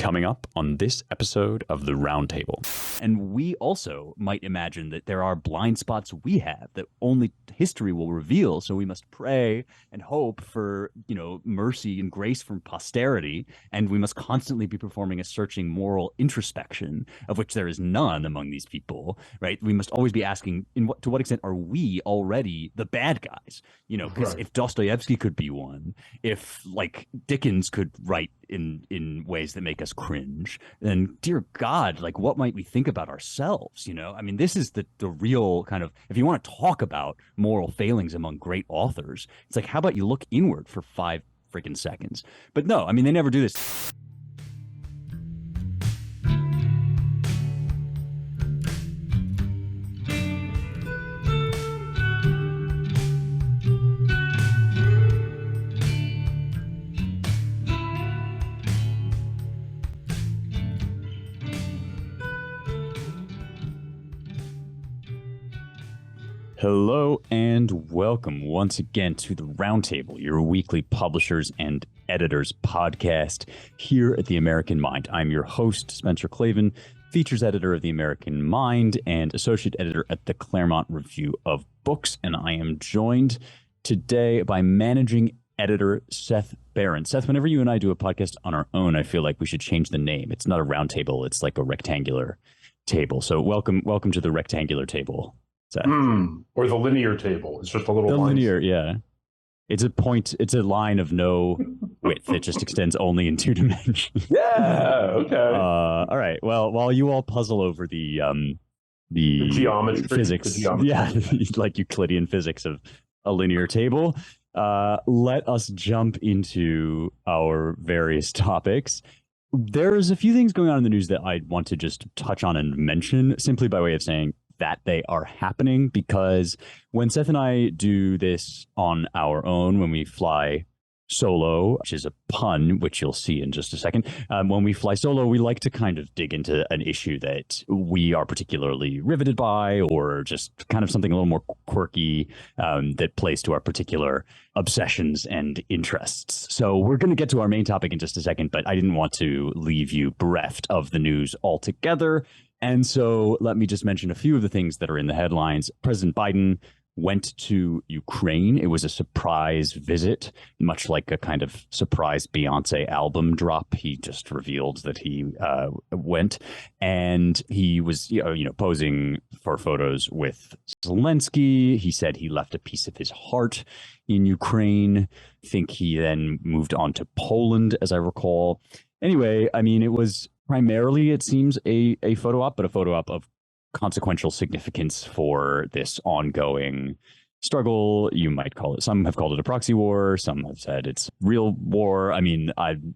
coming up on this episode of the Roundtable. And we also might imagine that there are blind spots we have that only history will reveal. So we must pray and hope for, mercy and grace from posterity. And we must constantly be performing a searching moral introspection, of which there is none among these people, right? We must always be asking, to what extent are we already the bad guys? Because if Dostoevsky could be one, if Dickens could write in ways that make us cringe, then dear God, what might we think about ourselves? This is the real kind of, if you want to talk about moral failings among great authors, it's how about you look inward for 5 freaking seconds? But no, they never do this. Hello and welcome once again to the Roundtable, your weekly publishers and editors podcast here at the American Mind. I'm your host, Spencer Klavan, features editor of the American Mind and associate editor at the Claremont Review of Books. And I am joined today by managing editor Seth Barron. Seth, whenever you and I do a podcast on our own, I feel like we should change the name. It's not a round table. It's like a rectangular table. So welcome to the rectangular table. Or the linear table. It's just a little line. Linear, yeah. It's a line of no width. It just extends only in 2 dimensions. Yeah, okay. All right. Well, while you all puzzle over the geometry, physics, like Euclidean physics of a linear table, let us jump into our various topics. There's a few things going on in the news that I want to just touch on and mention simply by way of saying that they are happening, because when Seth and I do this on our own, when we fly solo, which is a pun, which you'll see in just a second, when we fly solo, we like to kind of dig into an issue that we are particularly riveted by, or just kind of something a little more quirky that plays to our particular obsessions and interests. So we're going to get to our main topic in just a second, but I didn't want to leave you bereft of the news altogether. And so let me just mention a few of the things that are in the headlines. President Biden went to Ukraine. It was a surprise visit, much like a kind of surprise Beyonce album drop. He just revealed that he went, and he was posing for photos with Zelensky. He said he left a piece of his heart in Ukraine. I think he then moved on to Poland, as I recall. Anyway, it was primarily, it seems, a photo op, but a photo op of consequential significance for this ongoing struggle. You might call it, some have called it a proxy war. Some have said it's real war.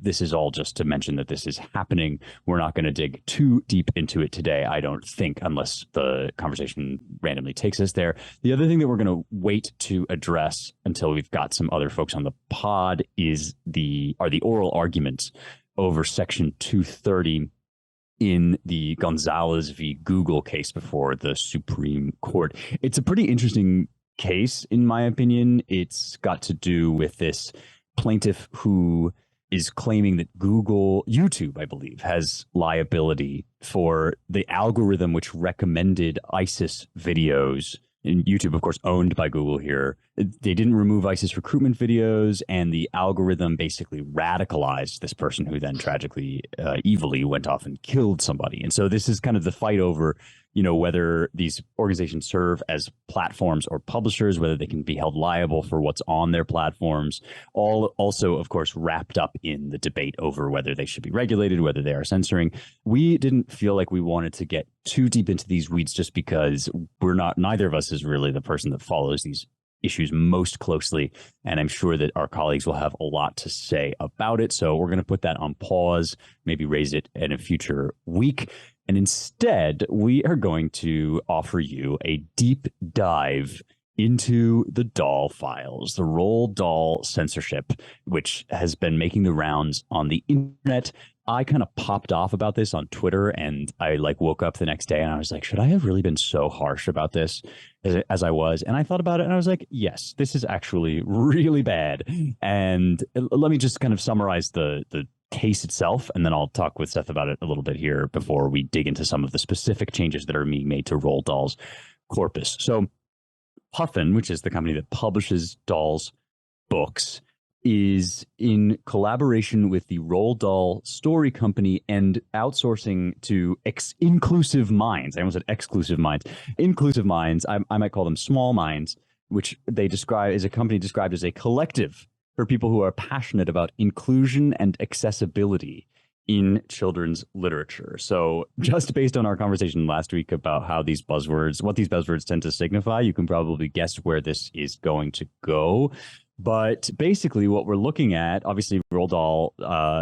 This is all just to mention that this is happening. We're not going to dig too deep into it today, I don't think, unless the conversation randomly takes us there. The other thing that we're going to wait to address until we've got some other folks on the pod are the oral arguments over Section 230 in the Gonzalez v. Google case before the Supreme Court. It's a pretty interesting case, in my opinion. It's got to do with this plaintiff who is claiming that YouTube, I believe, has liability for the algorithm which recommended ISIS videos. And YouTube, of course, owned by Google here. They didn't remove ISIS recruitment videos, and the algorithm basically radicalized this person who then tragically, evilly went off and killed somebody. And so this is kind of the fight over, whether these organizations serve as platforms or publishers, whether they can be held liable for what's on their platforms. All also, of course, wrapped up in the debate over whether they should be regulated, whether they are censoring. We didn't feel like we wanted to get too deep into these weeds just because neither of us is really the person that follows these issues most closely, and I'm sure that our colleagues will have a lot to say about it. So we're going to put that on pause, maybe raise it in a future week. And instead, we are going to offer you a deep dive into the Dahl files, the Roald Dahl censorship, which has been making the rounds on the internet. I kind of popped off about this on Twitter, and I woke up the next day and I was like, should I have really been so harsh about this as I was? And I thought about it and I was like, yes, this is actually really bad. And let me just kind of summarize the case itself, and then I'll talk with Seth about it a little bit here before we dig into some of the specific changes that are being made to Roald Dahl's corpus. So Puffin, which is the company that publishes Dahl's books, is in collaboration with the Roald Dahl Story Company and outsourcing to Inclusive Minds. I almost said exclusive minds. Inclusive Minds, I might call them small minds, which they describe as a company described as a collective for people who are passionate about inclusion and accessibility in children's literature. So just based on our conversation last week about how these buzzwords, what these buzzwords tend to signify, you can probably guess where this is going to go. But basically what we're looking at, obviously Roald Dahl,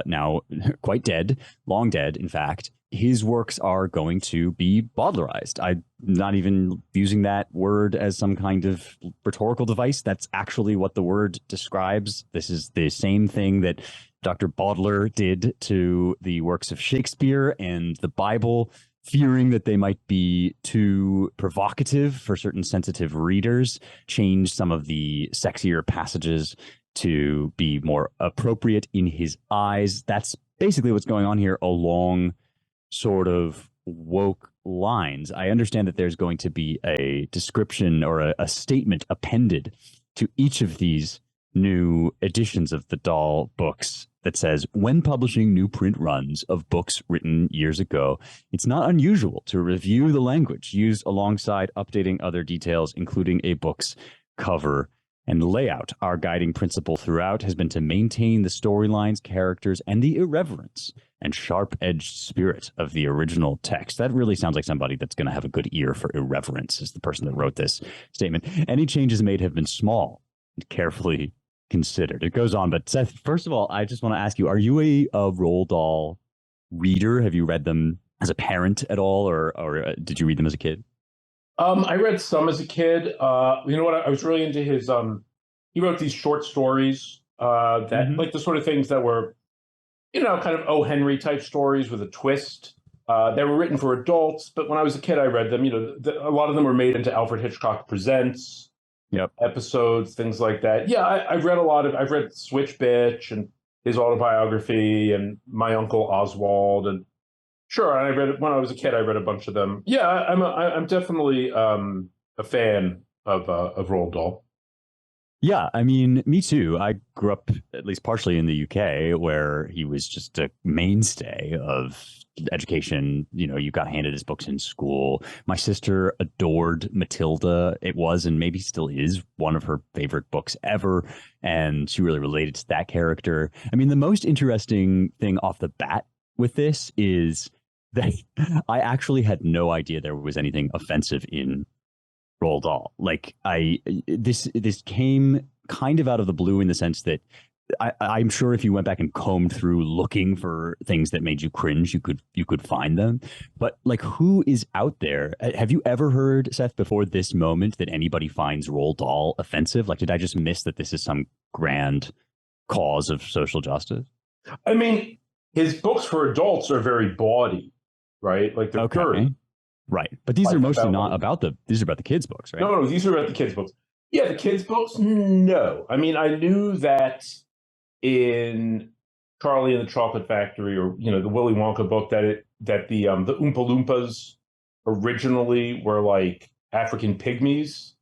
now quite dead, long dead, in fact, his works are going to be Bowdlerized. I'm not even using that word as some kind of rhetorical device. That's actually what the word describes. This is the same thing that Dr. Baudelaire did to the works of Shakespeare and the Bible, fearing that they might be too provocative for certain sensitive readers, change some of the sexier passages to be more appropriate in his eyes. That's basically what's going on here along sort of woke lines. I understand that there's going to be a description or a statement appended to each of these new editions of the Dahl books that says, when publishing new print runs of books written years ago, it's not unusual to review the language used alongside updating other details, including a book's cover and layout. Our guiding principle throughout has been to maintain the storylines, characters, and the irreverence and sharp-edged spirit of the original text. That really sounds like somebody that's going to have a good ear for irreverence, is the person that wrote this statement. Any changes made have been small and carefully considered. It goes on, but Seth, first of all, I just want to ask you, are you a Roald Dahl reader? Have you read them as a parent at all, or did you read them as a kid? I read some as a kid. You know what? I was really into his. He wrote these short stories that, like the sort of things that were, you know, kind of O. Henry type stories with a twist. They were written for adults, but when I was a kid, I read them. You know, a lot of them were made into Alfred Hitchcock Presents episodes, things like that. Yeah, I've read a lot of. I've read Switch Bitch and his autobiography and My Uncle Oswald, and sure, I read it when I was a kid. I read a bunch of them. Yeah, I'm definitely a fan of Roald Dahl. Yeah, I mean, me too. I grew up at least partially in the UK, where he was just a mainstay of education. You know, you got handed his books in school. My sister adored Matilda. It was, and maybe still is, one of her favorite books ever. And she really related to that character. I mean, the most interesting thing off the bat with this is that I actually had no idea there was anything offensive in Roald Dahl. Like this came kind of out of the blue in the sense that I'm sure if you went back and combed through looking for things that made you cringe, you could find them. But like, who is out there? Have you ever heard, Seth, before this moment, that anybody finds Roald Dahl offensive? Like, did I just miss that this is some grand cause of social justice? I mean, his books for adults are very bawdy, right? Like they're dirty. Right. But these are mostly not about these are about the kids' books, right? No, these are about the kids' books. Yeah, the kids' books, no. I mean, I knew that in Charlie and the Chocolate Factory, or, you know, the Willy Wonka book, that the Oompa Loompas originally were like African pygmies.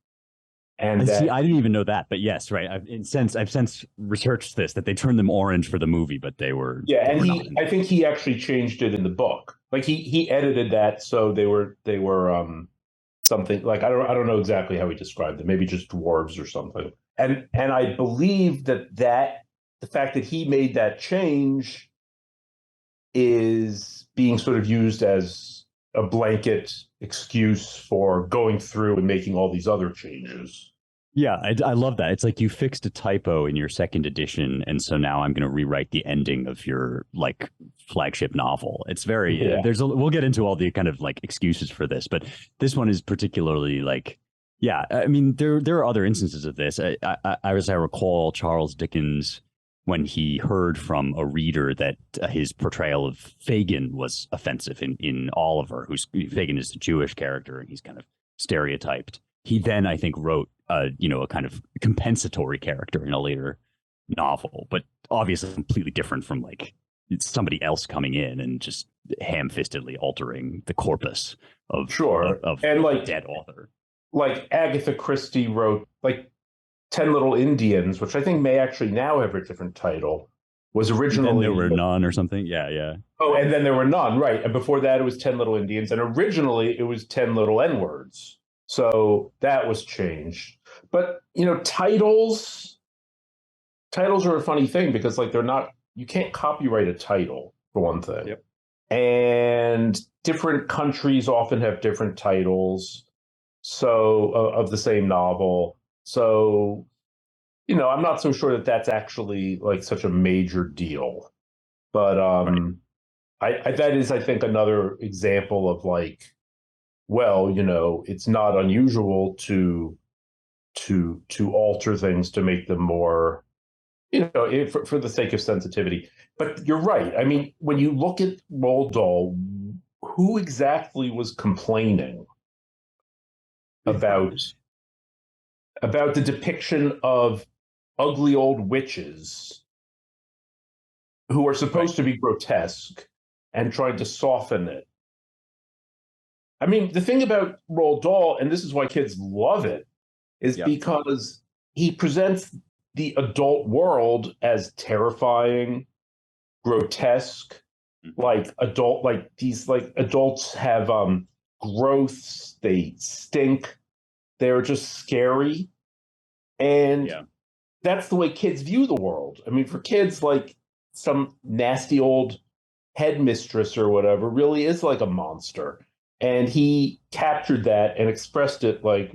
And see, I didn't even know that, but yes, right. I've since researched this, that they turned them orange for the movie, but they were I think he actually changed it in the book. Like he edited that, so they were something like, I don't know exactly how he described them, maybe just dwarves or something. And I believe that the fact that he made that change is being sort of used as a blanket excuse for going through and making all these other changes. Yeah, I love that. It's like you fixed a typo in your second edition, and so now I'm going to rewrite the ending of your like flagship novel. It's very we'll get into all the kind of like excuses for this, but this one is particularly like, yeah. I mean, there are other instances of this. As I recall, Charles Dickens, when he heard from a reader that his portrayal of Fagin was offensive in Oliver, Fagin is a Jewish character and he's kind of stereotyped. He then, I think, wrote a kind of compensatory character in a later novel, but obviously completely different from like it's somebody else coming in and just ham-fistedly altering the corpus of and like a dead author. Like Agatha Christie wrote like 10 Little Indians, which I think may actually now have a different title. Was originally Then there were none or something. Yeah. Oh, and then there were none, right? And before that, it was 10 Little Indians, and originally it was 10 Little N-words. So that was changed. But titles are a funny thing because like you can't copyright a title for one thing. Yep. And different countries often have different titles of the same novel. So I'm not so sure that that's actually like such a major deal. But that is, I think, another example of like, well, it's not unusual to alter things to make them more, for the sake of sensitivity. But you're right. I mean, when you look at Roald Dahl, who exactly was complaining about the depiction of ugly old witches who are supposed to be grotesque and trying to soften it? I mean, the thing about Roald Dahl, and this is why kids love it, is because he presents the adult world as terrifying, grotesque, like adults have growths, they stink, they're just scary. And that's the way kids view the world. I mean, for kids, like some nasty old headmistress or whatever really is like a monster. And he captured that and expressed it like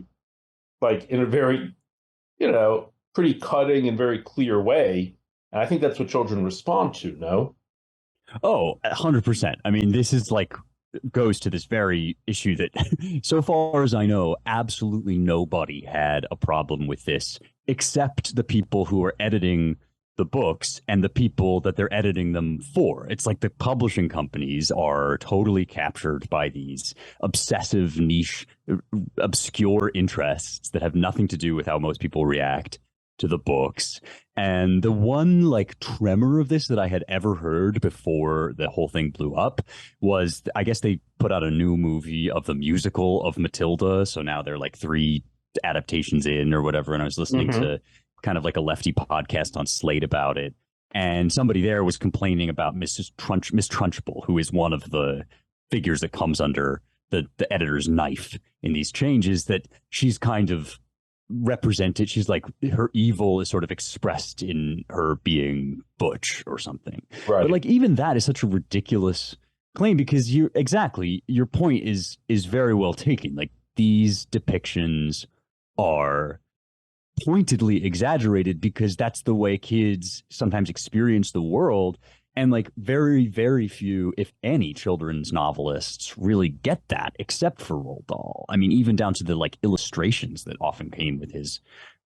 in a very, pretty cutting and very clear way. And I think that's what children respond to, no? Oh, 100%. I mean, this is like goes to this very issue that so far as I know, absolutely nobody had a problem with this except the people who are editing the books and the people that they're editing them for. It's like the publishing companies are totally captured by these obsessive, niche, obscure interests that have nothing to do with how most people react to the books. And the one like tremor of this that I had ever heard before the whole thing blew up was, I guess they put out a new movie of the musical of Matilda. So now they're like 3 adaptations in or whatever. And I was listening to kind of like a lefty podcast on Slate about it. And somebody there was complaining about Miss Trunchbull, who is one of the figures that comes under the editor's knife in these changes, that she's kind of represented. She's like, her evil is sort of expressed in her being butch or something. Right. But like, even that is such a ridiculous claim, because your point is very well taken. Like, these depictions are pointedly exaggerated because that's the way kids sometimes experience the world. And like very, very few, if any, children's novelists really get that, except for Roald Dahl. I mean, even down to the like illustrations that often came with his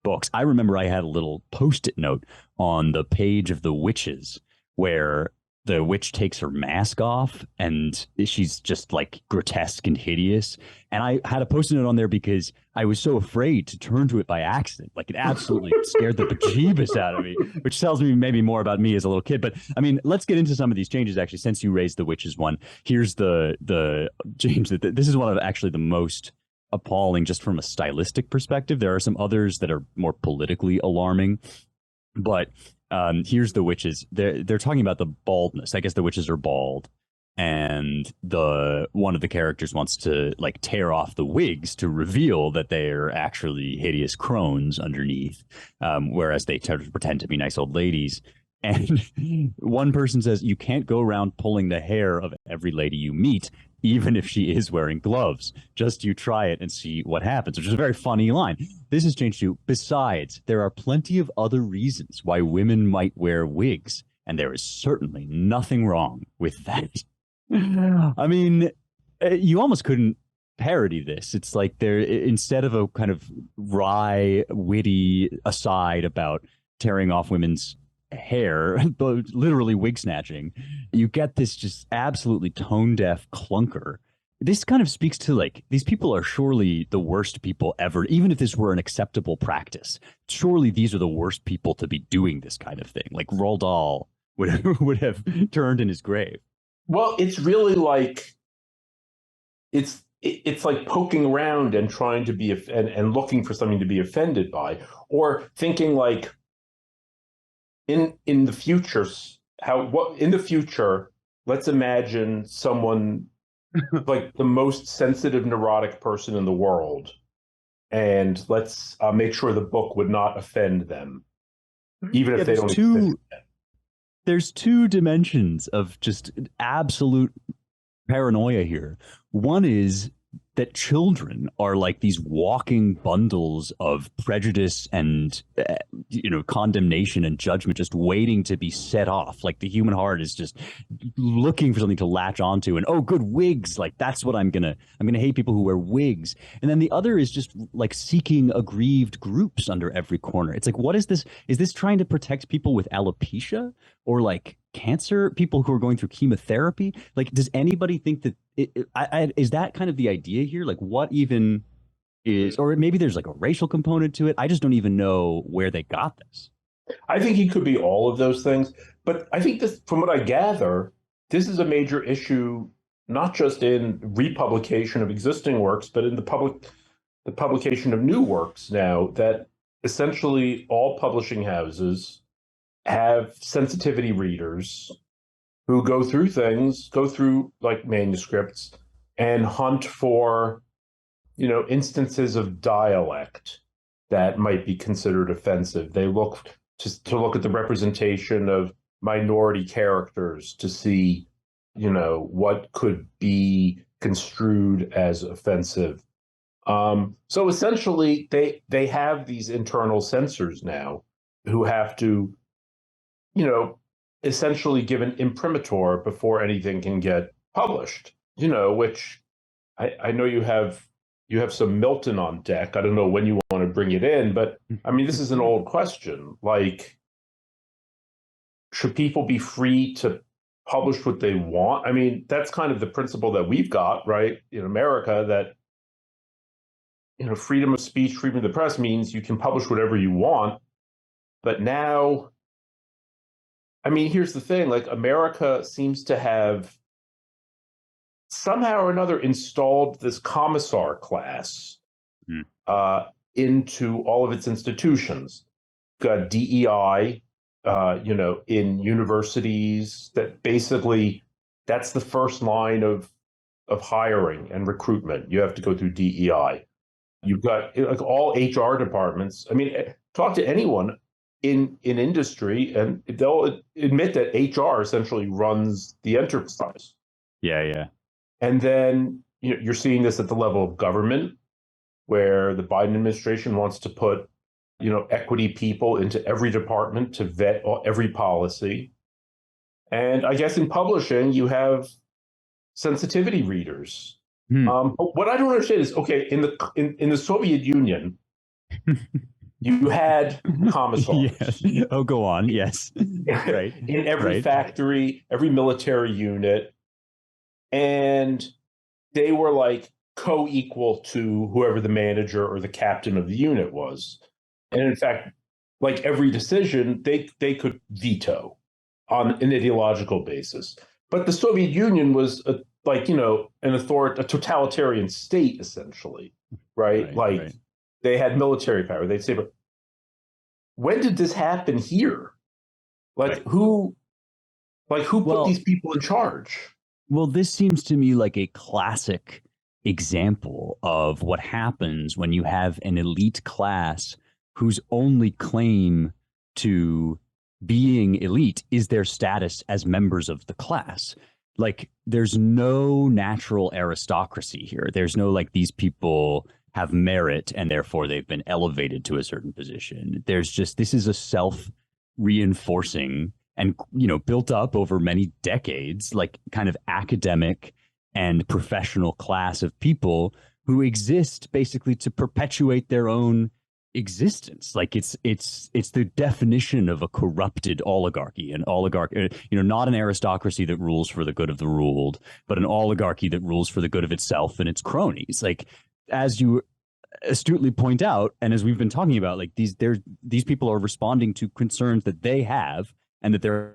books. I remember I had a little Post-it note on the page of The Witches where the witch takes her mask off and she's just like grotesque and hideous. And I had a Post-it note on there because I was so afraid to turn to it by accident. Like, it absolutely scared the bejeebus out of me, which tells me maybe more about me as a little kid. But I mean, let's get into some of these changes, actually, since you raised the witches one. Here's the change that this is one of actually the most appalling just from a stylistic perspective. There are some others that are more politically alarming, but here's the witches. They're talking about the baldness. I guess the witches are bald, and one of the characters wants to like tear off the wigs to reveal that they're actually hideous crones underneath, whereas they pretend to be nice old ladies. And one person says, you can't go around pulling the hair of every lady you meet, even if she is wearing gloves. Just you try it and see what happens, which is a very funny line. This has changed too. Besides, there are plenty of other reasons why women might wear wigs, and there is certainly nothing wrong with that. I mean, you almost couldn't parody this. It's like instead of a kind of wry, witty aside about tearing off women's hair, literally wig snatching, you get this just absolutely tone deaf clunker. This kind of speaks to like, these people are surely the worst people ever. Even if this were an acceptable practice, surely these are the worst people to be doing this kind of thing. Like, Roald Dahl would have turned in his grave. Well, it's really like it's like poking around and trying to be and looking for something to be offended by, or thinking like in the future, in the future, let's imagine someone like the most sensitive neurotic person in the world, and let's make sure the book would not offend them, even if they don't. There's two dimensions of just absolute paranoia here. One is that children are like these walking bundles of prejudice and condemnation and judgment, just waiting to be set off. Like the human heart is just looking for something to latch onto, and oh, good, wigs, like that's what I'm gonna hate people who wear wigs. And then the other is just like seeking aggrieved groups under every corner. It's like, what is this? Is this trying to protect people with alopecia or like cancer, people who are going through chemotherapy? Like, does anybody think that is that kind of the idea here? Like, what even is, or maybe there's like a racial component to it. I just don't even know where they got this. I think he could be all of those things, but I think this, from what I gather, this is a major issue, not just in republication of existing works, but in the publication of new works now, that essentially all publishing houses have sensitivity readers who go through like manuscripts and hunt for, instances of dialect that might be considered offensive. They look to look at the representation of minority characters to see, what could be construed as offensive. So essentially, they have these internal censors now who have to, essentially give an imprimatur before anything can get published. Which I know you have some Milton on deck. I don't know when you want to bring it in, but I mean, this is an old question. Like, should people be free to publish what they want? I mean, that's kind of the principle that we've got, right, in America, that, freedom of speech, freedom of the press means you can publish whatever you want. But now, I mean, here's the thing, like, America seems to have somehow or another installed this commissar class into all of its institutions. Got DEI, in universities, that basically that's the first line of hiring and recruitment. You have to go through DEI. You've got like all HR departments. I mean, talk to anyone in industry, and they'll admit that HR essentially runs the enterprise. Yeah. And then you're seeing this at the level of government, where the Biden administration wants to put, equity people into every department to vet every policy. And I guess in publishing, you have sensitivity readers. But what I don't understand is, okay, in the Soviet Union, you had commissars. Yes. Oh, go on. Yes. Right. In every factory, every military unit. And they were like co-equal to whoever the manager or the captain of the unit was. And in fact, like every decision, they could veto on an ideological basis. But the Soviet Union was a totalitarian state, essentially, right? They had military power. They'd say, but when did this happen here? Who put these people in charge? Well, this seems to me like a classic example of what happens when you have an elite class whose only claim to being elite is their status as members of the class. Like, there's no natural aristocracy here. There's no, like, these people have merit and therefore they've been elevated to a certain position. There's just, this is a self-reinforcing and, built up over many decades, like kind of academic and professional class of people who exist basically to perpetuate their own existence. Like it's the definition of a corrupted oligarchy, not an aristocracy that rules for the good of the ruled, but an oligarchy that rules for the good of itself and its cronies. Like, as you astutely point out, and as we've been talking about, like these people are responding to concerns that they have and that they're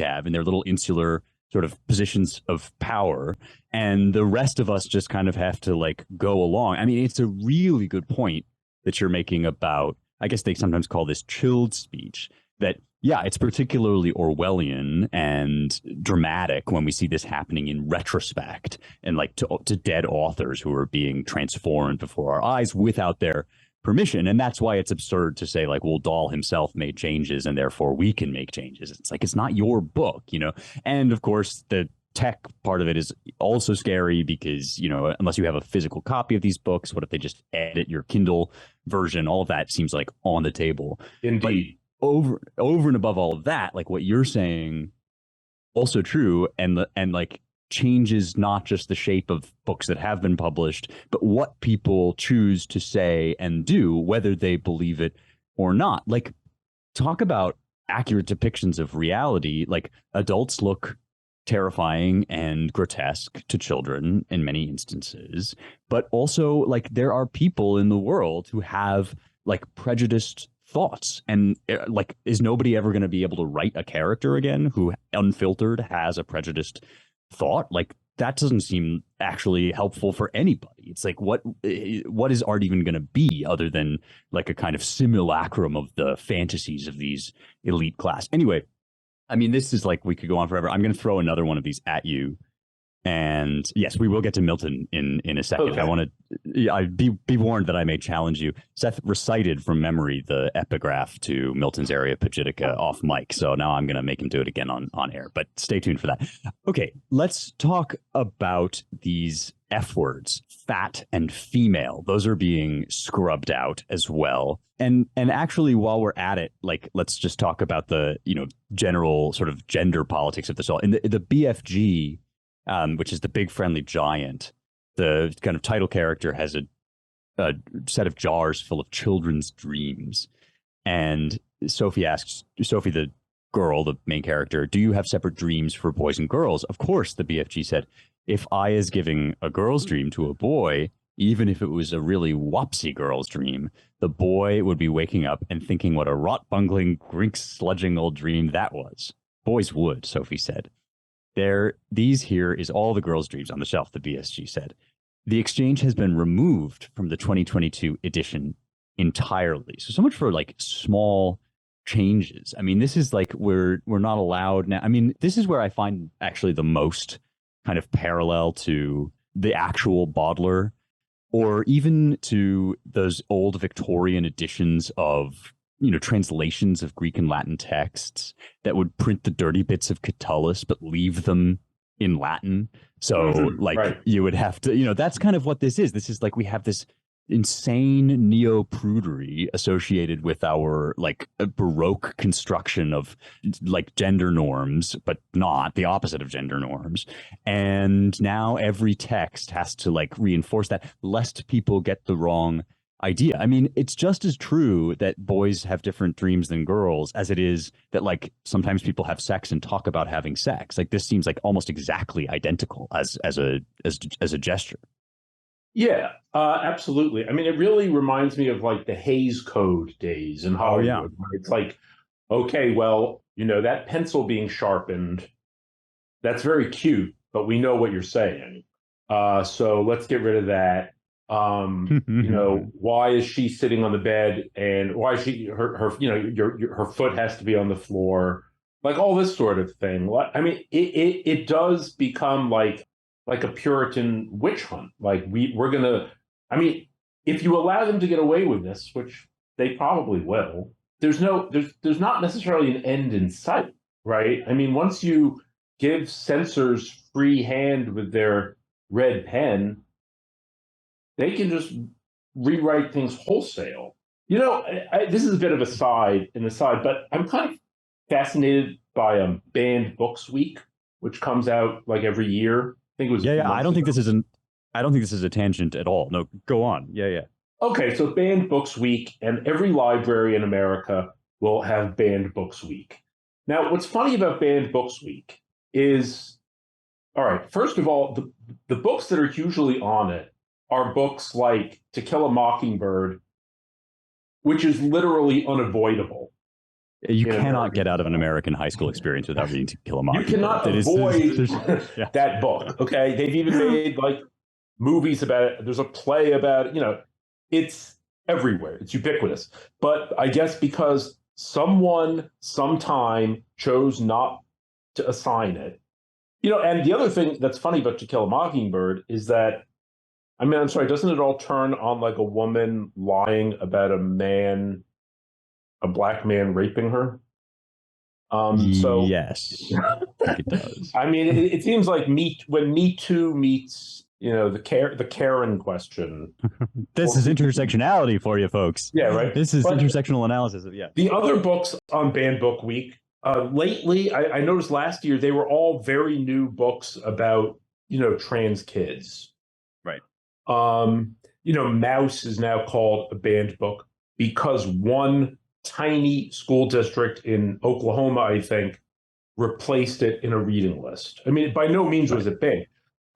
have in their little insular sort of positions of power, and the rest of us just kind of have to like go along. I mean, it's a really good point that you're making about, I guess they sometimes call this chilled speech, that yeah, it's particularly Orwellian and dramatic when we see this happening in retrospect and like to dead authors who are being transformed before our eyes without their permission. And that's why it's absurd to say like, well, Dahl himself made changes and therefore we can make changes. It's like, it's not your book, you know? And of course, the tech part of it is also scary because, you know, unless you have a physical copy of these books, what if they just edit your Kindle version? All of that seems like on the table. Indeed. But over and above all of that, like what you're saying, also true, and like changes not just the shape of books that have been published, but what people choose to say and do, whether they believe it or not. Like, talk about accurate depictions of reality. Like, adults look terrifying and grotesque to children in many instances, but also like there are people in the world who have like prejudiced thoughts, and like, is nobody ever going to be able to write a character again who unfiltered has a prejudiced thought? Like, that doesn't seem actually helpful for anybody. It's like, what is art even going to be other than like a kind of simulacrum of the fantasies of these elite class? Anyway, I mean, this is like, we could go on forever. I'm going to throw another one of these at you. And yes, we will get to Milton in a second. Okay. I want to be warned that I may challenge you. Seth recited from memory the epigraph to Milton's Areopagitica off mic, so now I'm going to make him do it again on air. But stay tuned for that. Okay, let's talk about these F words, fat and female. Those are being scrubbed out as well. And actually, while we're at it, like, let's just talk about the, you know, general sort of gender politics of this all. In the BFG, which is the Big Friendly Giant, the kind of title character has a set of jars full of children's dreams. And Sophie, the girl, the main character, do you have separate dreams for boys and girls? Of course, the BFG said, if I is giving a girl's dream to a boy, even if it was a really wopsy girl's dream, the boy would be waking up and thinking what a rot-bungling, grink-sludging old dream that was. Boys would, Sophie said. These here is all the girls' dreams on the shelf, the BSG said. The exchange has been removed from the 2022 edition entirely. So much for like small changes. I mean, this is like, we're not allowed now. I mean, this is where I find actually the most kind of parallel to the actual Baudelaire, or even to those old Victorian editions of, you know, translations of Greek and Latin texts that would print the dirty bits of Catullus but leave them in Latin. So like, right, you would have to, you know, that's kind of what this is. This is like, we have this insane neo-prudery associated with our like Baroque construction of like gender norms, but not the opposite of gender norms. And now every text has to like reinforce that, lest people get the wrong idea. I mean, it's just as true that boys have different dreams than girls as it is that like sometimes people have sex and talk about having sex. Like, this seems like almost exactly identical as a gesture. Yeah, absolutely. I mean, it really reminds me of like the Hays Code days in Hollywood. Yeah. Where it's like, okay, well, you know, that pencil being sharpened, that's very cute, but we know what you're saying. So let's get rid of that. You know, why is she sitting on the bed, and why is she her you know, her foot has to be on the floor, like all this sort of thing. I mean, it does become like a Puritan witch hunt. Like, we're gonna, I mean, if you allow them to get away with this, which they probably will, there's not necessarily an end in sight, right? I mean, once you give censors free hand with their red pen, they can just rewrite things wholesale. You know, this is a bit of an aside, but I'm kind of fascinated by Banned Books Week, which comes out like every year. I think it was. Yeah. I don't think this is a tangent at all. No, go on. Yeah. Okay, so Banned Books Week, and every library in America will have Banned Books Week. Now, what's funny about Banned Books Week is, all right, first of all, the books that are usually on it are books like To Kill a Mockingbird, which is literally unavoidable. You cannot get out of an American high school experience without reading To Kill a Mockingbird. You cannot avoid that book. Okay, they've even made like movies about it. There's a play about it. You know, it's everywhere. It's ubiquitous. But I guess because someone sometime chose not to assign it. You know, and the other thing that's funny about To Kill a Mockingbird is that, I mean, I'm sorry, doesn't it all turn on like a woman lying about a black man raping her? So yes, I think it does. I mean, it seems like when Me Too meets, you know, the Karen question. This is intersectionality for you folks. Yeah, right. This is intersectional analysis of The other books on Banned Book Week lately, I noticed last year they were all very new books about, you know, trans kids. Right. You know, Mouse is now called a banned book because one tiny school district in Oklahoma, I think, replaced it in a reading list. I mean, by no means was it big.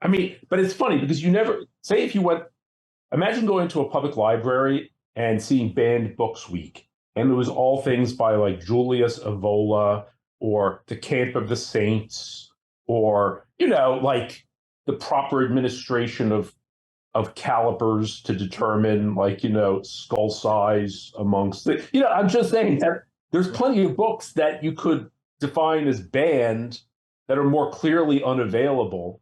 I mean, but it's funny because you never say if you went, imagine going to a public library and seeing Banned Books Week, and it was all things by like Julius Evola or The Camp of the Saints, or, you know, like the proper administration of calipers to determine, like, you know, skull size amongst the, you know, I'm just saying that there's plenty of books that you could define as banned that are more clearly unavailable,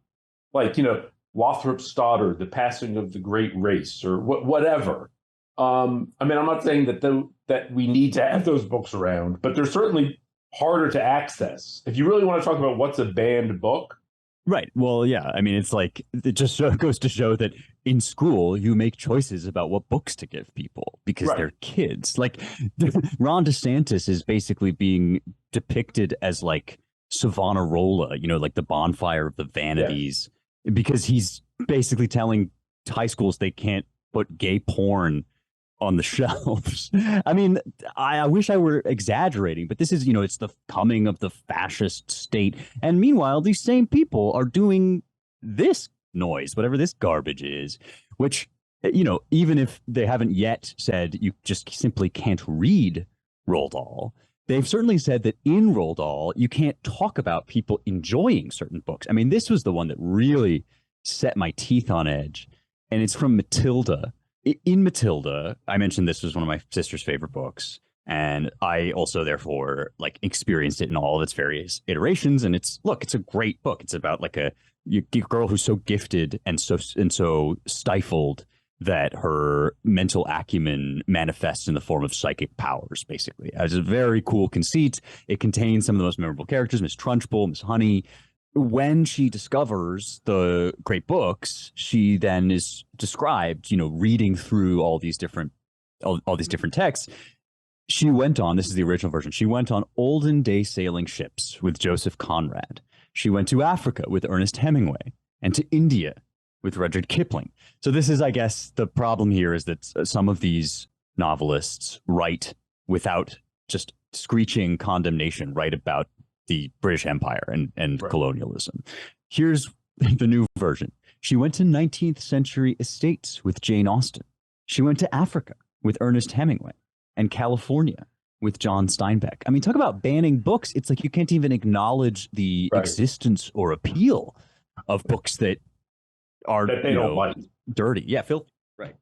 like, you know, Lothrop Stoddard, The Passing of the Great Race, or whatever. I mean, I'm not saying that we need to have those books around, but they're certainly harder to access. If you really want to talk about what's a banned book. Right. Well, yeah. I mean, it's like, it just goes to show that in school, you make choices about what books to give people because they're kids. Like, Ron DeSantis is basically being depicted as like Savonarola, you know, like the bonfire of the vanities, because he's basically telling high schools they can't put gay porn on the shelves. I mean, I wish I were exaggerating, but this is, you know, it's the coming of the fascist state. And meanwhile, these same people are doing this noise, whatever this garbage is, which, you know, even if they haven't yet said you just simply can't read Roald Dahl, they've certainly said that in Roald Dahl, you can't talk about people enjoying certain books. I mean, this was the one that really set my teeth on edge. And it's from Matilda. In Matilda, I mentioned this was one of my sister's favorite books, and I also therefore like experienced it in all of its various iterations. And it's a great book. It's about like a girl who's so gifted and so stifled that her mental acumen manifests in the form of psychic powers. Basically, it has a very cool conceit. It contains some of the most memorable characters: Miss Trunchbull, Miss Honey. When she discovers the great books, she then is described, you know, reading through all these different texts. She went on, this is the original version, she went on olden day sailing ships with Joseph Conrad. She went to Africa with Ernest Hemingway and to India with Rudyard Kipling. So this is, I guess, the problem here is that some of these novelists write without just screeching condemnation, write about the British Empire and colonialism. Here's the new version. She went to 19th century estates with Jane Austen. She went to Africa with Ernest Hemingway and California with John Steinbeck. I mean, talk about banning books. It's like you can't even acknowledge the existence or appeal of books that are that they don't like. Dirty. Yeah, filthy. Right.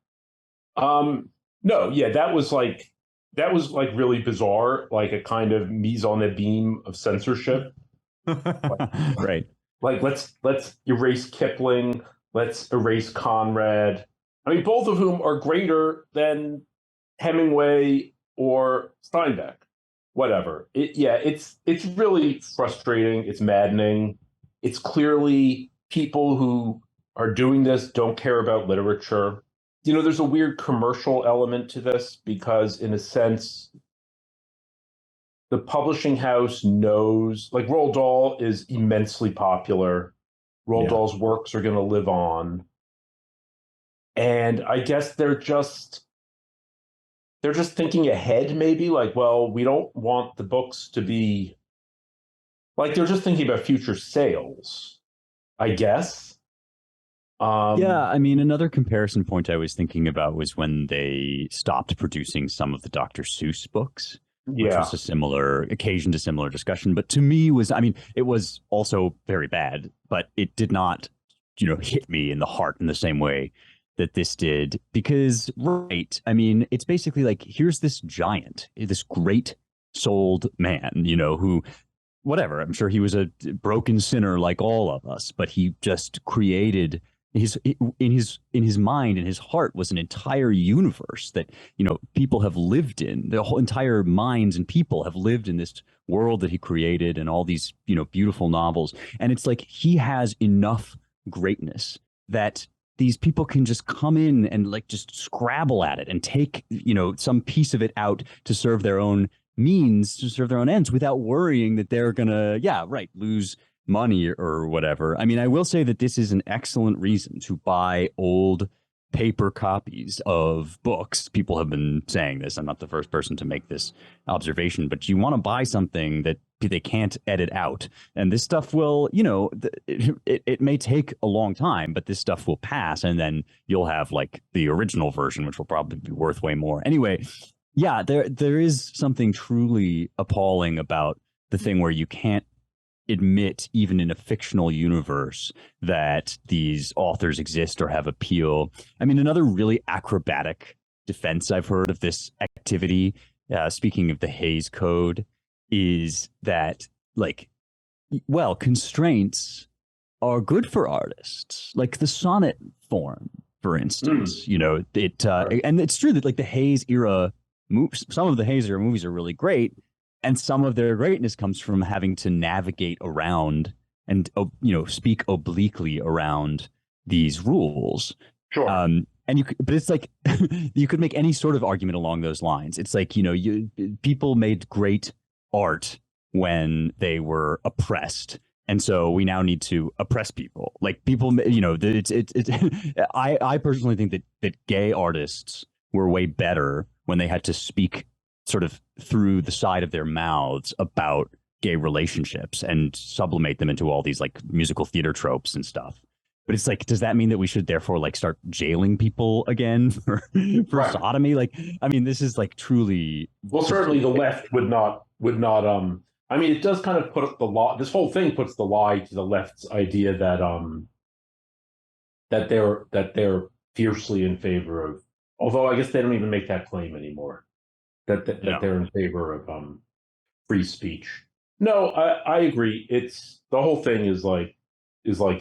No, yeah, that was like really bizarre, like a kind of mise en abîme of censorship. Right. Like let's erase Kipling, let's erase Conrad. I mean, both of whom are greater than Hemingway or Steinbeck. Whatever. It's really frustrating. It's maddening. It's clearly people who are doing this don't care about literature. You know, there's a weird commercial element to this because, in a sense, the publishing house knows, like, Roald Dahl is immensely popular. Roald Dahl's works are going to live on. And I guess they're just thinking ahead, maybe, like, well, we don't want the books to be, like, they're just thinking about future sales, I guess. Yeah, I mean, another comparison point I was thinking about was when they stopped producing some of the Dr. Seuss books. which was a similar occasion to similar discussion. But to me it was also very bad, but it did not, hit me in the heart in the same way that this did. Because, right, it's basically like, here's this giant, this great souled man, who, whatever, I'm sure he was a broken sinner like all of us, but he just created in his mind, in his heart, was an entire universe that people have lived in. The whole entire minds and people have lived in this world that he created, and all these beautiful novels. And it's like he has enough greatness that these people can just come in and like just scrabble at it and take some piece of it out to serve their own means, to serve their own ends, without worrying that they're gonna lose money or whatever. I will say that this is an excellent reason to buy old paper copies of books. People have been saying this. I'm not the first person to make this observation, but you want to buy something that they can't edit out. And this stuff will, it may take a long time, but this stuff will pass. And then you'll have like the original version, which will probably be worth way more. Anyway, yeah, there is something truly appalling about the thing where you can't admit, even in a fictional universe, that these authors exist or have appeal. Another really acrobatic defense I've heard of this activity, speaking of the Hays Code, is that, constraints are good for artists, like the sonnet form, for instance. And it's true that like the Hays era, some of the Hays era movies are really great, and some of their greatness comes from having to navigate around and speak obliquely around these rules. Sure. But it's like you could make any sort of argument along those lines. It's like people made great art when they were oppressed, and so we now need to oppress people. Like people, I personally think that gay artists were way better when they had to speak sort of through the side of their mouths about gay relationships and sublimate them into all these like musical theater tropes and stuff. But it's like, does that mean that we should therefore like start jailing people again for right. sodomy? Like, this is like truly. Well, certainly the left would not. It does kind of put the law. This whole thing puts the lie to the left's idea that they're fiercely in favor of. Although I guess they don't even make that claim anymore. That they're in favor of free speech. No, I agree. It's the whole thing is like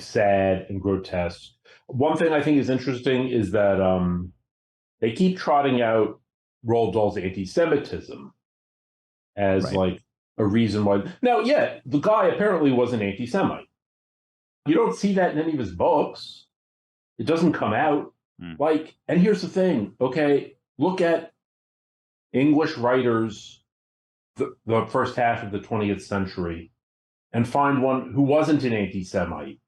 sad and grotesque. One thing I think is interesting is that they keep trotting out Roald Dahl's anti-Semitism as like a reason why. Now, yeah, the guy apparently was an anti-Semite. You don't see that in any of his books. It doesn't come out. And here's the thing. Okay, look at English writers the first half of the 20th century and find one who wasn't an anti-Semite.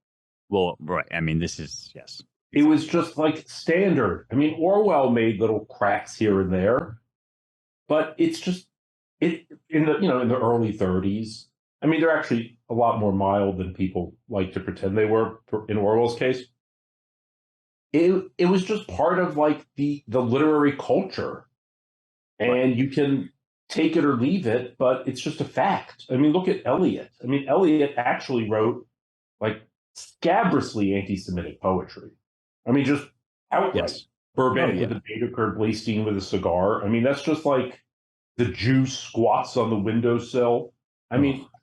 Well, right. This is, yes. It was just like standard. Orwell made little cracks here and there, but it's just in the early 30s. They're actually a lot more mild than people like to pretend they were in Orwell's case. It was just part of like the literary culture. And you can take it or leave it, but it's just a fact. Look at Eliot. Eliot actually wrote like scabrously anti-Semitic poetry. Just outright. Yes. Burbank with a Baedeker, Blaystein with a cigar. That's just like the Jew squats on the windowsill.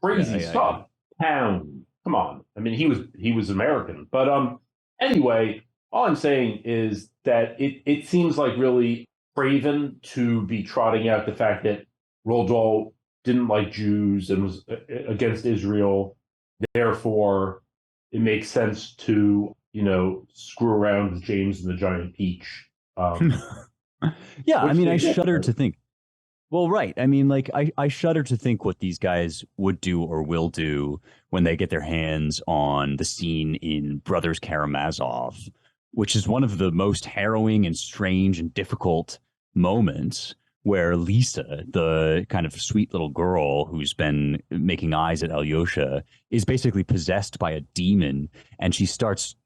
Crazy stuff. Pound. Come on. He was American. But anyway, all I'm saying is that it seems like really craven to be trotting out the fact that Roald Dahl didn't like Jews and was against Israel. Therefore, it makes sense to, screw around with James and the Giant Peach. Yeah, I shudder to think. Well, right. I shudder to think what these guys would do or will do when they get their hands on the scene in Brothers Karamazov, which is one of the most harrowing and strange and difficult moments, where Lisa, the kind of sweet little girl who's been making eyes at Alyosha, is basically possessed by a demon, and she starts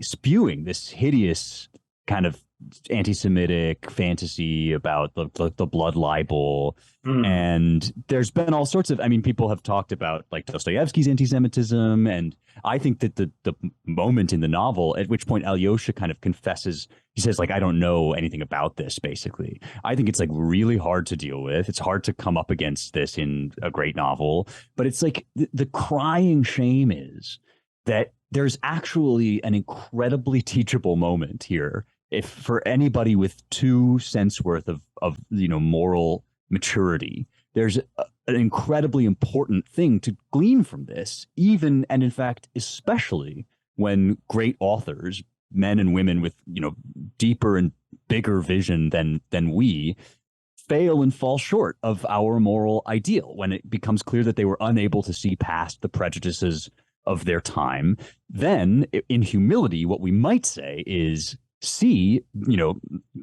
spewing this hideous kind of anti-Semitic fantasy about the blood libel. And there's been all sorts of, I mean, people have talked about like Dostoevsky's anti-Semitism. And I think that the moment in the novel at which point Alyosha kind of confesses, he says, like, I don't know anything about this, basically. I think it's like really hard to deal with. It's hard to come up against this in a great novel. But it's like the crying shame is that there's actually an incredibly teachable moment here. If for anybody with 2 cents worth of moral maturity, there's an incredibly important thing to glean from this, even and in fact, especially when great authors, men and women with deeper and bigger vision than we, fail and fall short of our moral ideal, when it becomes clear that they were unable to see past the prejudices of their time. Then in humility, what we might say is, see,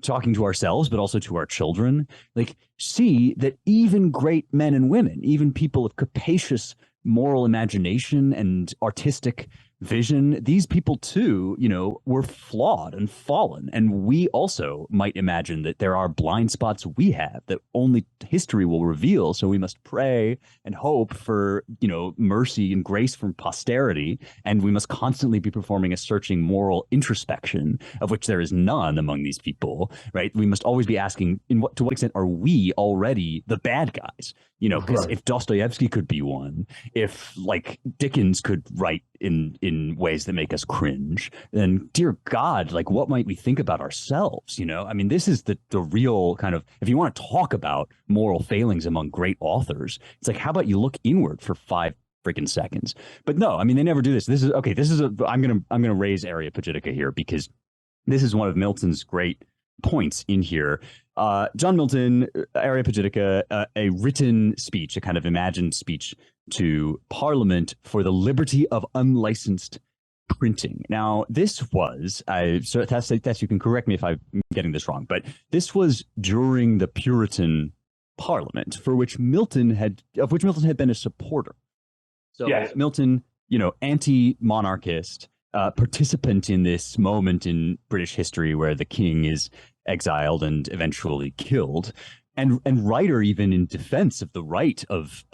talking to ourselves, but also to our children, like, see that even great men and women, even people of capacious moral imagination and artistic vision, these people too, were flawed and fallen. And we also might imagine that there are blind spots we have that only history will reveal. So we must pray and hope for, mercy and grace from posterity. And we must constantly be performing a searching moral introspection, of which there is none among these people, right? We must always be asking, to what extent are we already the bad guys? Because if Dostoevsky could be one, if like Dickens could write in ways that make us cringe, then dear God, like, what might we think about ourselves? I mean, this is the real kind of, if you want to talk about moral failings among great authors, it's like, how about you look inward for 5 freaking seconds? But no, I mean, they never do this. This is okay. I'm gonna raise Areopagitica here, because this is one of Milton's great points in here. John Milton, Areopagitica, a written speech, a kind of imagined speech to Parliament for the liberty of unlicensed printing. Now, this was, so that's, you can correct me if I'm getting this wrong, but this was during the Puritan Parliament, of which Milton had been a supporter. So yes. Milton, anti-monarchist, participant in this moment in British history where the king is exiled and eventually killed, and writer even in defense of the right of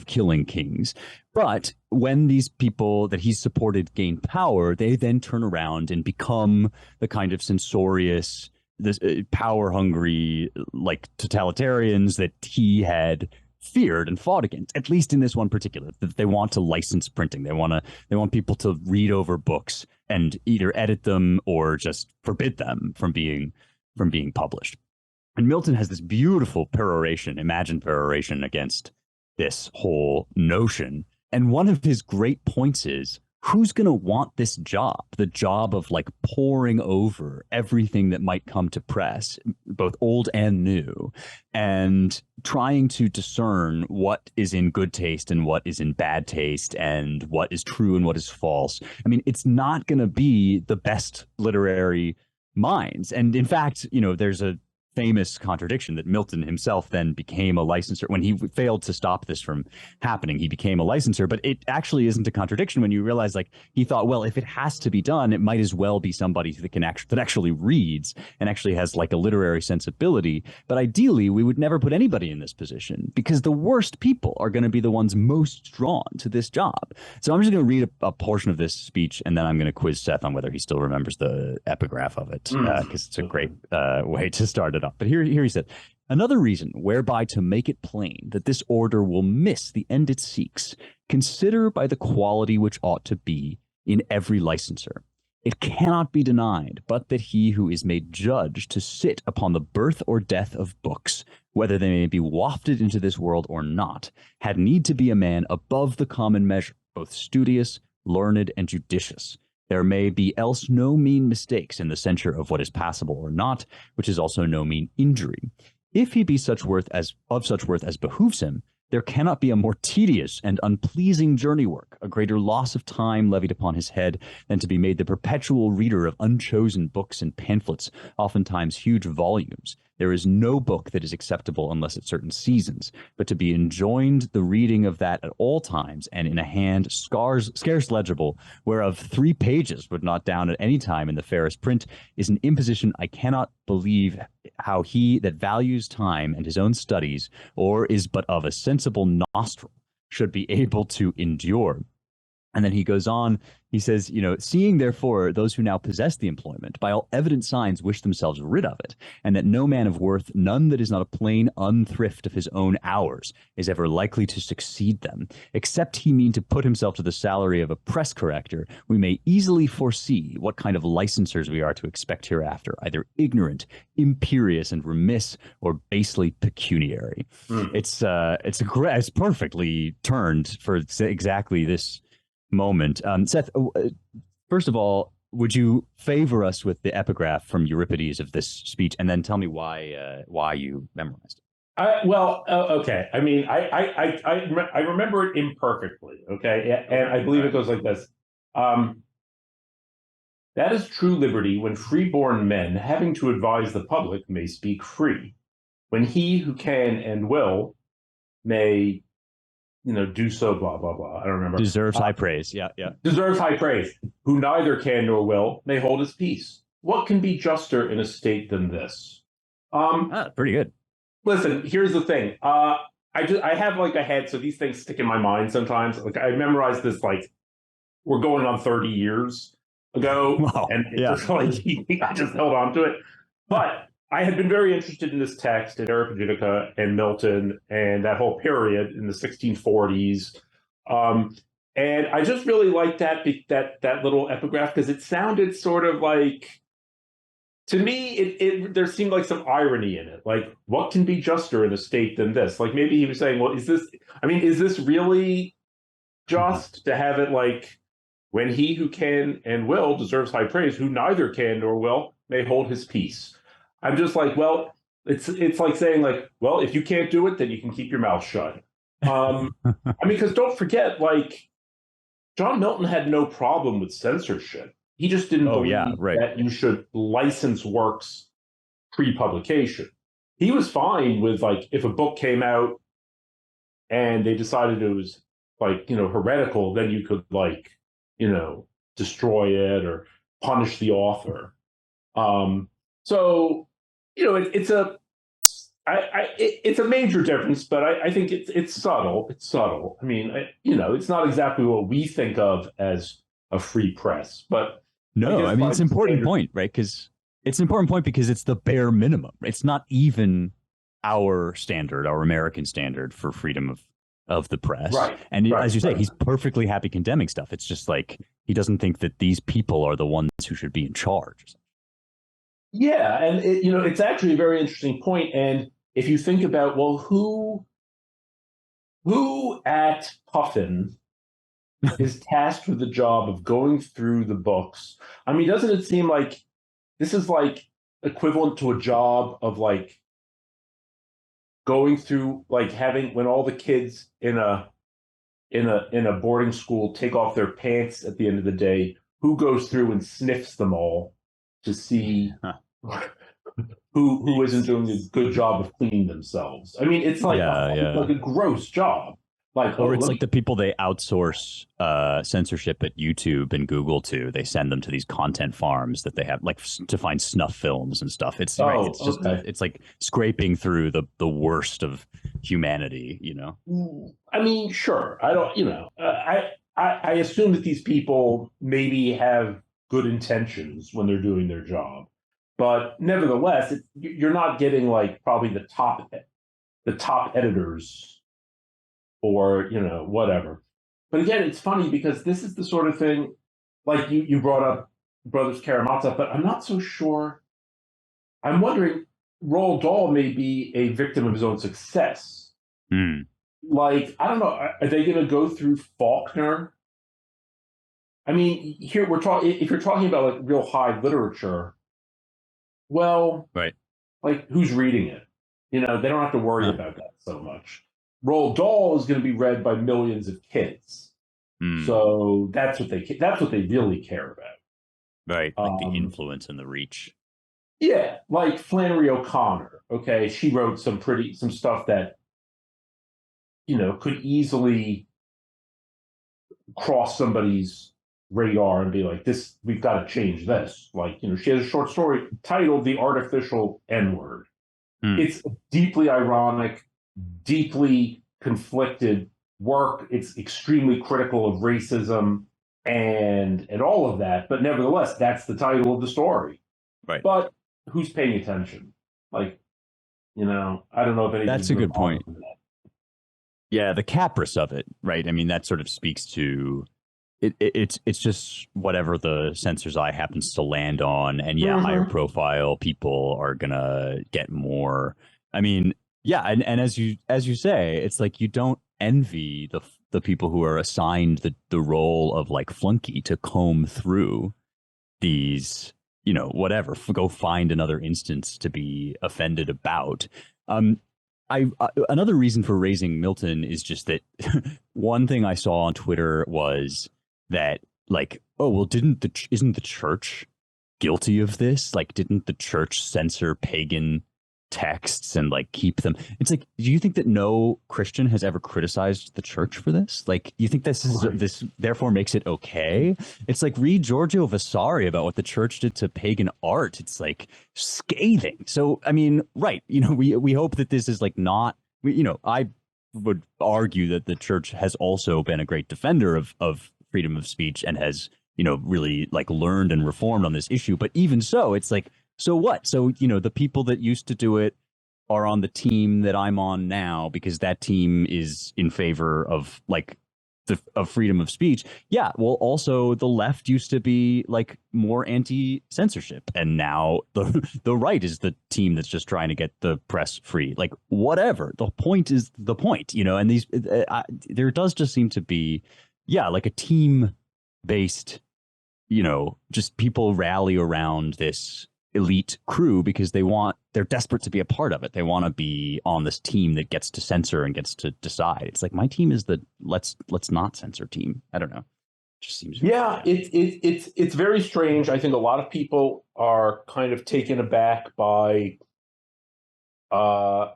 killing kings. But when these people that he supported gain power, they then turn around and become the kind of censorious, this power-hungry, like totalitarians that he had feared and fought against, at least in this one particular, that they want to license printing. They want people to read over books and either edit them or just forbid them from being published. And Milton has this beautiful peroration, imagined peroration against this whole notion. And one of his great points is, who's going to want this job? The job of like poring over everything that might come to press, both old and new, and trying to discern what is in good taste and what is in bad taste and what is true and what is false. I mean, it's not going to be the best literary minds. And in fact, there's a famous contradiction that Milton himself then became a licensor. When he failed to stop this from happening, he became a licensor. But it actually isn't a contradiction when you realize, like, he thought, well, if it has to be done, it might as well be somebody that actually reads and actually has like a literary sensibility. But ideally, we would never put anybody in this position, because the worst people are going to be the ones most drawn to this job. So I'm just going to read a portion of this speech, and then I'm going to quiz Seth on whether he still remembers the epigraph of it, because it's a great way to start it up. But here he said, another reason whereby to make it plain that this order will miss the end it seeks, consider by the quality which ought to be in every licenser. It cannot be denied but that he who is made judge to sit upon the birth or death of books, whether they may be wafted into this world or not, had need to be a man above the common measure, both studious, learned, and judicious. There may be else no mean mistakes in the censure of what is passable or not, which is also no mean injury. If he be of such worth as behooves him, there cannot be a more tedious and unpleasing journey work, a greater loss of time levied upon his head, than to be made the perpetual reader of unchosen books and pamphlets, oftentimes huge volumes. There is no book that is acceptable unless at certain seasons, but to be enjoined the reading of that at all times and in a hand scarce legible, whereof 3 pages would not down at any time in the fairest print, is an imposition I cannot believe how he that values time and his own studies, or is but of a sensible nostril, should be able to endure. And then he goes on, he says, seeing therefore those who now possess the employment by all evident signs wish themselves rid of it, and that no man of worth, none that is not a plain unthrift of his own hours, is ever likely to succeed them, except he mean to put himself to the salary of a press corrector, we may easily foresee what kind of licensers we are to expect hereafter, either ignorant, imperious, and remiss, or basely pecuniary. It's perfectly turned for exactly this moment. Seth, first of all, would you favor us with the epigraph from Euripides of this speech, and then tell me why you memorized it? Okay. I mean, I remember it imperfectly. Okay, and I believe it goes like this: that is true liberty when freeborn men, having to advise the public, may speak free. When he who can and will may do so, blah, blah, blah. I don't remember. Deserves high praise. Yeah. Deserves high praise. Who neither can nor will may hold his peace. What can be juster in a state than this? Pretty good. Listen, here's the thing. I have like a head, so these things stick in my mind sometimes. Like I memorized this, like we're going on 30 years ago. Wow. And just like I just held on to it. But I had been very interested in this text and Areopagitica and Milton and that whole period in the 1640s. And I just really liked that little epigraph because it sounded sort of like, to me, there seemed like some irony in it. Like, what can be juster in a state than this? Like maybe he was saying, well, is this really just to have it like, when he who can and will deserves high praise, who neither can nor will may hold his peace. I'm just like, well, it's like saying like, well, if you can't do it, then you can keep your mouth shut. Because don't forget, like, John Milton had no problem with censorship. He just didn't believe that you should license works pre-publication. He was fine with like if a book came out and they decided it was like heretical, then you could like destroy it or punish the author. So. It's a major difference, but I think it's subtle. It's subtle. I mean, it's not exactly what we think of as a free press, but no, I mean, it's an important point, right? Because it's an important point because it's the bare minimum. It's not even our standard, our American standard for freedom of the press. Right. And as you say, he's perfectly happy condemning stuff. It's just like he doesn't think that these people are the ones who should be in charge. Yeah, and it's actually a very interesting point. And if you think about, well, who at Puffin is tasked with the job of going through the books? I mean, doesn't it seem like this is like equivalent to a job of like going through, like having when all the kids in a boarding school take off their pants at the end of the day, who goes through and sniffs them all to see who isn't doing a good job of cleaning themselves. I mean, it's like like a gross job. Like, or it's like the people they outsource censorship at YouTube and Google to. They send them to these content farms that they have, like to find snuff films and stuff. It's it's just it's like scraping through the worst of humanity. I mean, sure. I don't. I assume that these people maybe have good intentions when they're doing their job. But nevertheless, you're not getting like probably the top editors or whatever. But again, it's funny because this is the sort of thing like you brought up Brothers Karamazov, but I'm not so sure. I'm wondering, Roald Dahl may be a victim of his own success. Like, I don't know, are they going to go through Faulkner? I mean, here we're talking. If you're talking about like real high literature. Well, right. Like who's reading it? They don't have to worry about that so much. Roald Dahl is going to be read by millions of kids, so that's what they really care about. Right, like the influence and the reach. Yeah, like Flannery O'Connor. Okay, she wrote some stuff that could easily cross somebody's radar and be like, this, we've got to change this. Like, she has a short story titled The Artificial N-Word. It's deeply ironic, deeply conflicted work. It's extremely critical of racism and all of that. But nevertheless, that's the title of the story. Right. But who's paying attention? Like, I don't know if anything. That's a good point. Yeah, the caprice of it, right? I mean, that sort of speaks to it's just whatever the censor's eye happens to land on, and higher profile people are gonna get more. I mean, yeah, and as you say, it's like you don't envy the people who are assigned the role of like flunky to comb through these, whatever, go find another instance to be offended about. Another reason for raising Milton is just that one thing I saw on Twitter was that, like, oh, well, isn't the church guilty of this? Like, didn't the church censor pagan texts and like keep them? It's like, do you think that no Christian has ever criticized the church for this? Like, you think this therefore makes it okay? It's like, read Giorgio Vasari about what the church did to pagan art. It's like scathing. So, I mean, right. We hope that this is like not, I would argue that the church has also been a great defender of freedom of speech and has, really like learned and reformed on this issue. But even so, it's like, so what? So, the people that used to do it are on the team that I'm on now because that team is in favor of like of freedom of speech. Yeah. Well, also the left used to be like more anti-censorship, and now the right is the team that's just trying to get the press free. Like, whatever. The point is the point, and these there does just seem to be, like a team based, just people rally around this elite crew because they're desperate to be a part of it. They want to be on this team that gets to censor and gets to decide. It's like, my team is the let's not censor team. I don't know. It just seems it's very strange. I think a lot of people are kind of taken aback by I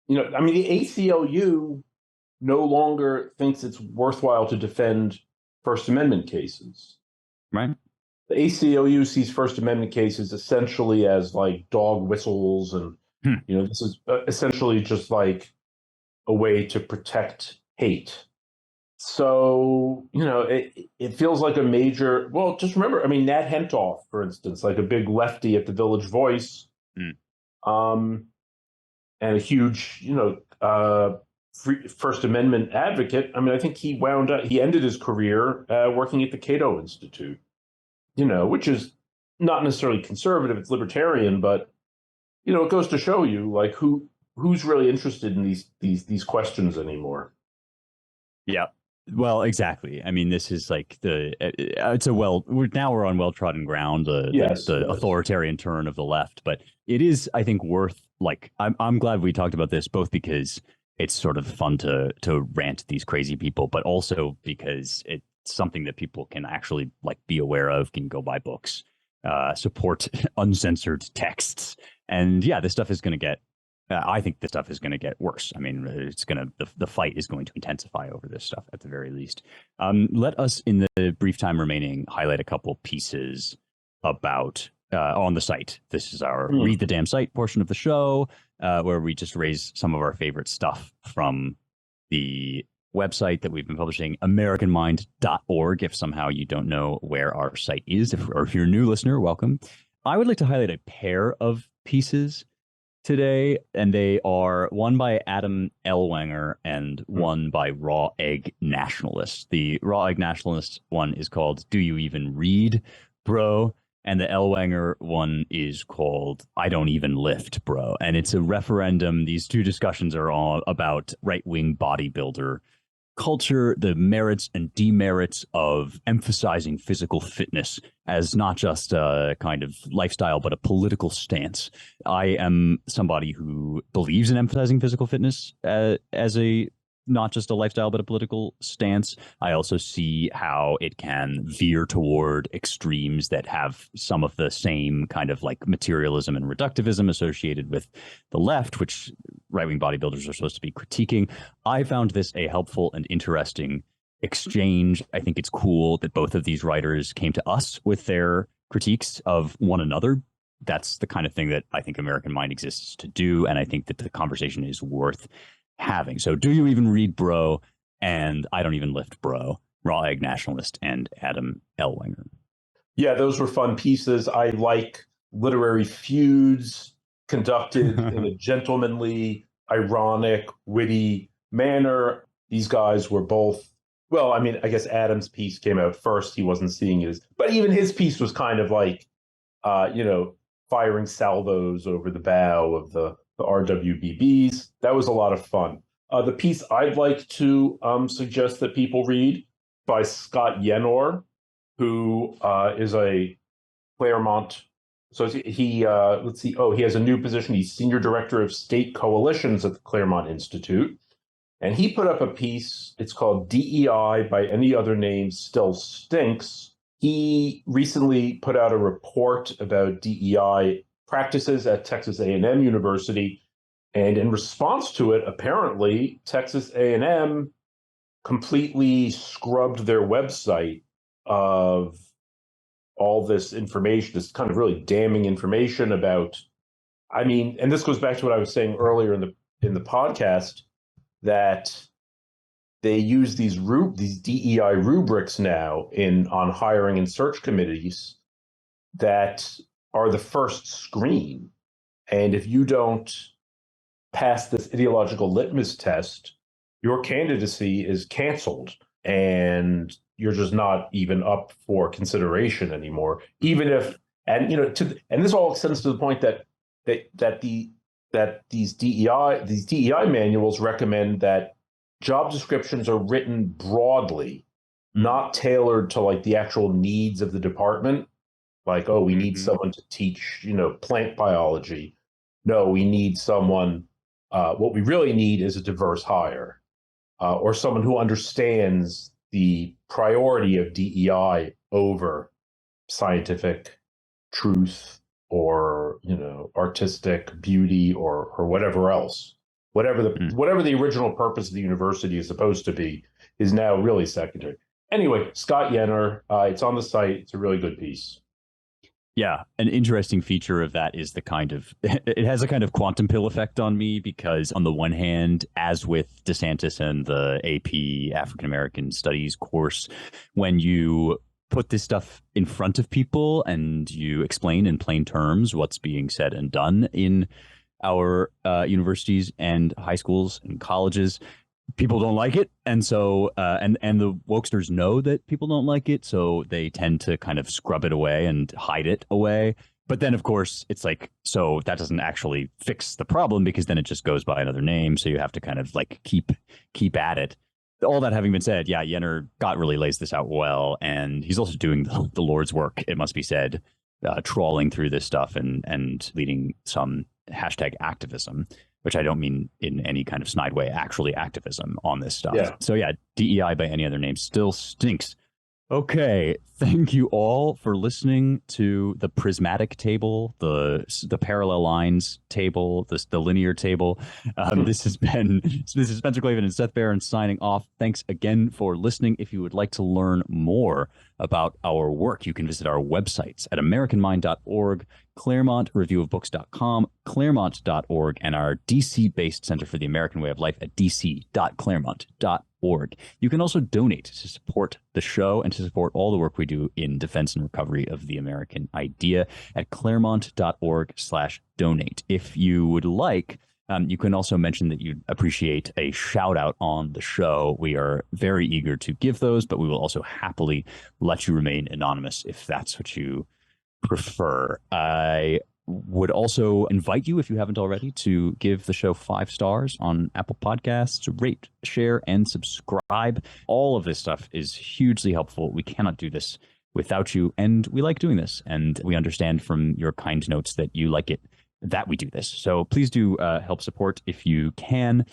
mean, the ACLU no longer thinks it's worthwhile to defend First Amendment cases. Right. The ACLU sees First Amendment cases essentially as like dog whistles, and this is essentially just like a way to protect hate. So it feels like a major. Well, just remember, I mean, Nat Hentoff, for instance, like a big lefty at the Village Voice, and a huge First Amendment advocate. I mean, I think he ended his career working at the Cato Institute. Which is not necessarily conservative, it's libertarian, but it goes to show you like who's really interested in these questions anymore. Yeah. Well, exactly. I mean, this is like we're on well-trodden ground, the authoritarian turn of the left, but it is, I think, worth, like, I'm glad we talked about this, both because it's sort of fun to rant at these crazy people, but also because it's something that people can actually like be aware of, can go buy books, support uncensored texts. And this stuff is going to get, I think this stuff is going to get worse. I mean, the fight is going to intensify over this stuff at the very least. Let us, in the brief time remaining, highlight a couple pieces about on the site. This is our Read the Damn Site portion of the show, where we just raise some of our favorite stuff from the website that we've been publishing, AmericanMind.org. If somehow you don't know where our site is, or if you're a new listener, welcome. I would like to highlight a pair of pieces today, and they are one by Adam Ellwanger and one by Raw Egg Nationalist. The Raw Egg Nationalist one is called "Do You Even Read, Bro?" And the Ellwanger one is called "I Don't Even Lift, Bro." And it's a referendum. These two discussions are all about right-wing bodybuilder culture, the merits and demerits of emphasizing physical fitness as not just a kind of lifestyle, but a political stance. I am somebody who believes in emphasizing physical fitness as a not just a lifestyle, but a political stance. I also see how it can veer toward extremes that have some of the same kind of like materialism and reductivism associated with the left, which right-wing bodybuilders are supposed to be critiquing. I found this a helpful and interesting exchange. I think it's cool that both of these writers came to us with their critiques of one another. That's the kind of thing that I think American Mind exists to do, and I think that the conversation is worth having. So do you even read Bro? And I don't even lift Bro, Raw Egg Nationalist, and Adam Ellwanger. Yeah, those were fun pieces. I like literary feuds conducted in a gentlemanly, ironic, witty manner. These guys were both, well, I mean, I guess Adam's piece came out first. He wasn't seeing his, but even his piece was kind of like, firing salvos over the bow of the RWBBs. That was a lot of fun. The piece I'd like to suggest that people read by Scott Yenor, who is a Claremont. So he, let's see. Oh, he has a new position. He's Senior Director of State Coalitions at the Claremont Institute. And he put up a piece. It's called DEI by Any Other Name Still Stinks. He recently put out a report about DEI practices at Texas A&M University. And in response to it, apparently, Texas A&M completely scrubbed their website of all this information, this kind of really damning information about, I mean, and this goes back to what I was saying earlier in the podcast, that they use these DEI rubrics now on hiring and search committees that are the first screen. And if you don't pass this ideological litmus test, your candidacy is canceled and you're just not even up for consideration anymore. Even if, and and this all extends to the point that these DEI manuals recommend that job descriptions are written broadly, not tailored to like the actual needs of the department. Like, oh, we need someone to teach, plant biology. No, we need someone. What we really need is a diverse hire, or someone who understands the priority of DEI over scientific truth or artistic beauty or whatever else. Whatever the original purpose of the university is supposed to be is now really secondary. Anyway, Scott Yenor, it's on the site. It's a really good piece. Yeah, an interesting feature of that is it has a kind of quantum pill effect on me, because on the one hand, as with DeSantis and the AP African American Studies course, when you put this stuff in front of people and you explain in plain terms what's being said and done in our universities and high schools and colleges, people don't like it. And so and the wokesters know that people don't like it, so they tend to kind of scrub it away and hide it away. But then, of course, it's like, so that doesn't actually fix the problem, because then it just goes by another name. So you have to kind of like keep at it. All that having been said, yeah, Yenor really lays this out well, and he's also doing the Lord's work, it must be said, trawling through this stuff and leading some hashtag activism, which I don't mean in any kind of snide way, actually activism on this stuff. Yeah. So yeah, DEI by Any Other Name still stinks. Okay, thank you all for listening to the prismatic table, the parallel lines table, the linear table. This is Spencer Klavan and Seth Barron signing off. Thanks again for listening. If you would like to learn more about our work, you can visit our websites at AmericanMind.org, ClaremontReviewOfBooks.com, Claremont.org, and our DC-based Center for the American Way of Life at dc.claremont.org. You can also donate to support the show and to support all the work we do in defense and recovery of the American idea at claremont.org/donate. If you would like, you can also mention that you'd appreciate a shout out on the show. We are very eager to give those, but we will also happily let you remain anonymous if that's what you prefer. I would also invite you, if you haven't already, to give the show 5 stars on Apple Podcasts, rate, share, and subscribe. All of this stuff is hugely helpful. We cannot do this without you, and we like doing this, and we understand from your kind notes that you like it that we do this. So please do help support if you can.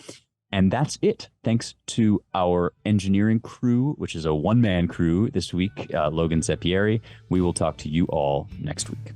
And that's it. Thanks to our engineering crew, which is a one-man crew this week, Logan Sepieri. We will talk to you all next week.